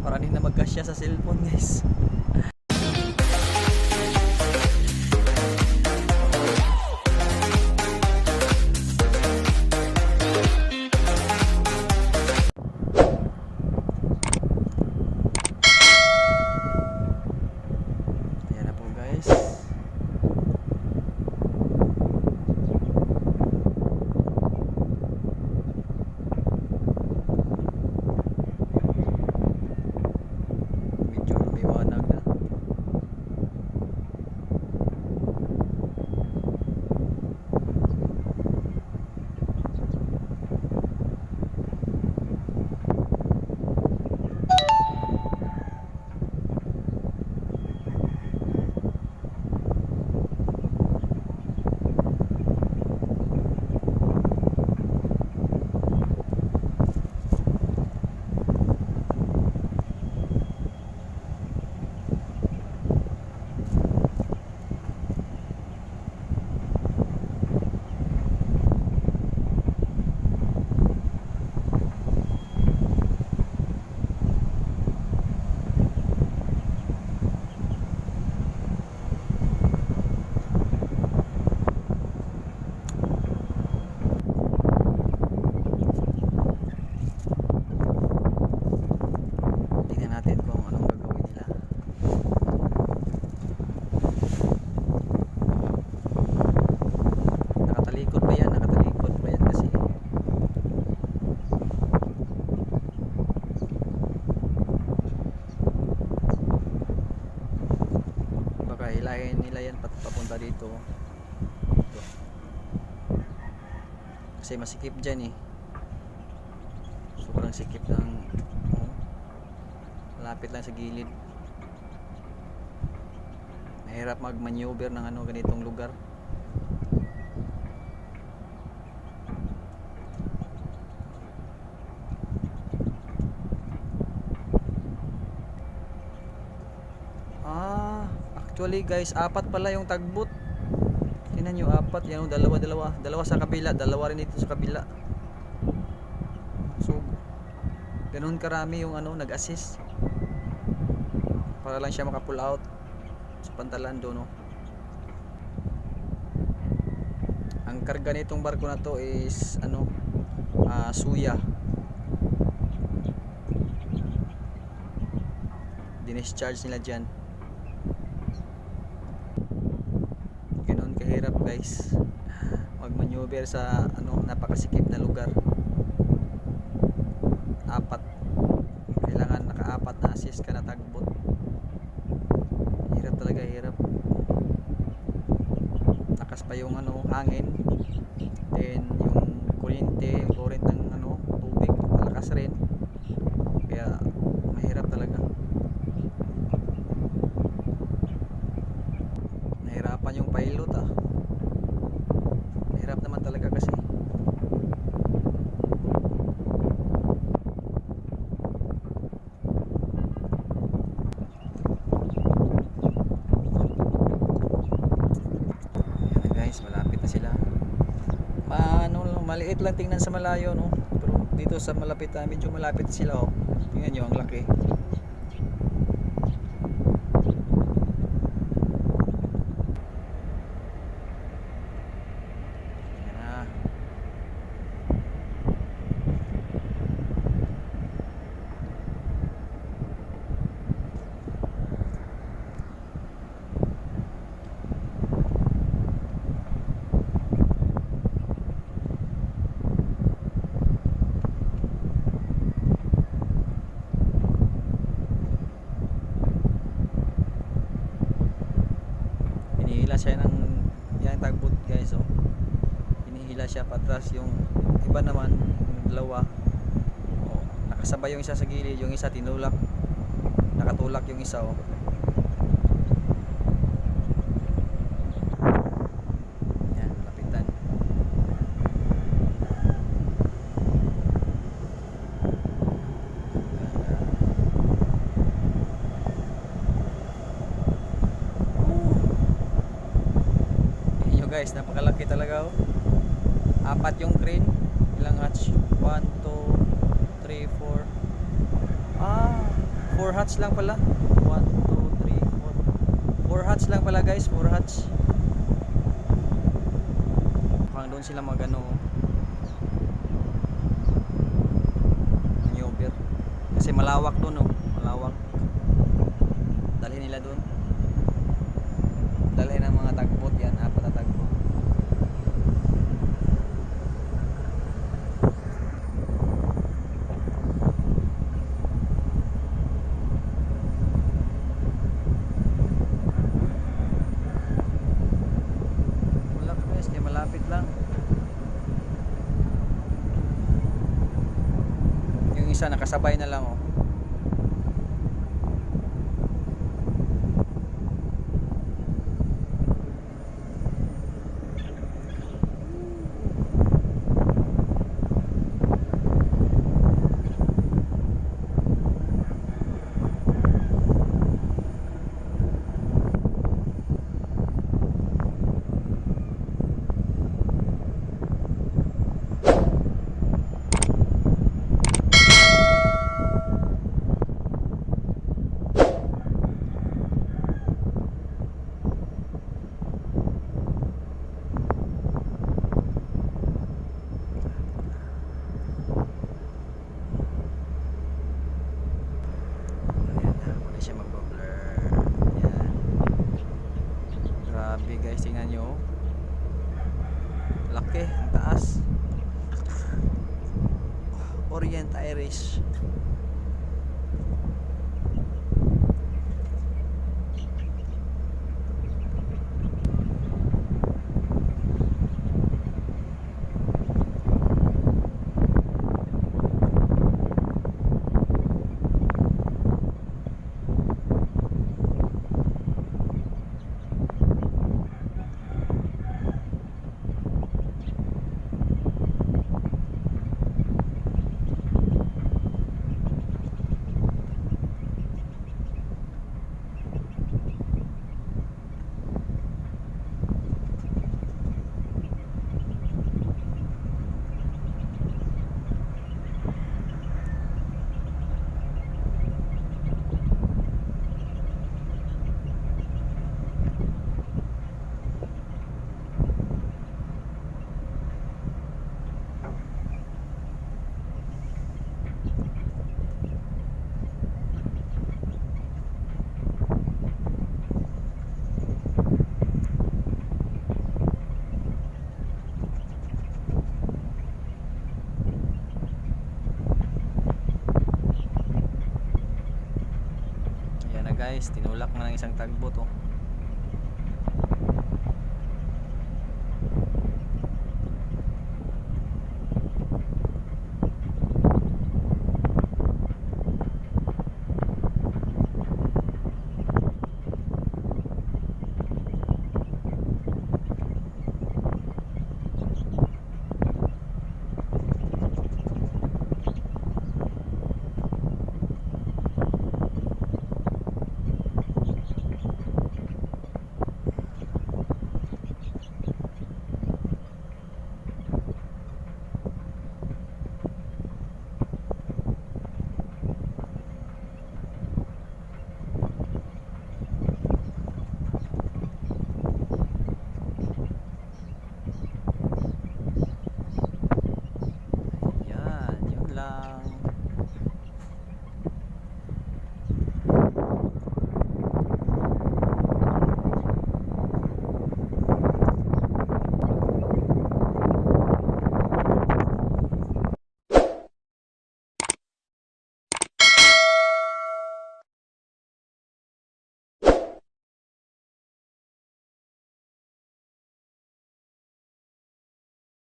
Para hindi na magkasya sa cellphone guys. Ayan na po guys. Medyo lumiwanag na. Tingnan natin kung anong gagawin nila. Nakatalikod pa yan, kasi baka hilahin nila yan papunta dito. Ito. Kasi masikip dyan eh. Sobrang sikip ng malapit lang sa gilid. Mahirap mag-maneuver ng ganitong lugar. Actually guys, apat pala yung tagbot. Tingnan nyo, apat. Yan, dalawa sa kabila, dalawa rin dito sa kabila. So ganun karami yung nag-assist para lang siya maka-pull out sa pantalan doon, no? Ang karga nitong barko na to is suya. Dinescharge nila dyan. Ganun kahirap guys mag-maneuver sa napakasikip na lugar. Apat, kailangan naka-apat na assist ka na tagbot. Hirap talaga, hirap. Lakas pa yung hangin, then yung current ng tubig malakas rin, kaya mahirap talaga. Nahirapan yung pilot mahirap naman talaga kasi malapit na sila. Maliit lang tingnan sa malayo, no? Pero dito sa malapit medyo malapit sila, oh. Tingnan nyo, ang laki. Yan na. Hinihila siya ng yan tagbot guys, oh. Hinihila siya patras, yung iba naman yung dalawa, oh, nakasabay yung isa sa gilid, yung isa nakatulak yung isa, oh. Yan, malapitan. Guys, napakalaki talaga, oh. Apat yung crane. Ilang hatch? 1, 2, 3, 4. 4 hatch lang pala. 1, 2, 3, 4. 4 hatch lang pala guys, 4 hatch. Mukhang doon sila magano maneuver. Kasi malawak doon oh, malawak. Dalhin nila doon. Dalhin ng mga tagboat yan, 4 na tagboat. Malapit lang. Yung isa nakasabay na lang oh. Grabe guys, tingnan nyo. Laki, ang taas. Orient Irish. Guys, tinulak na ng isang tagboat oh.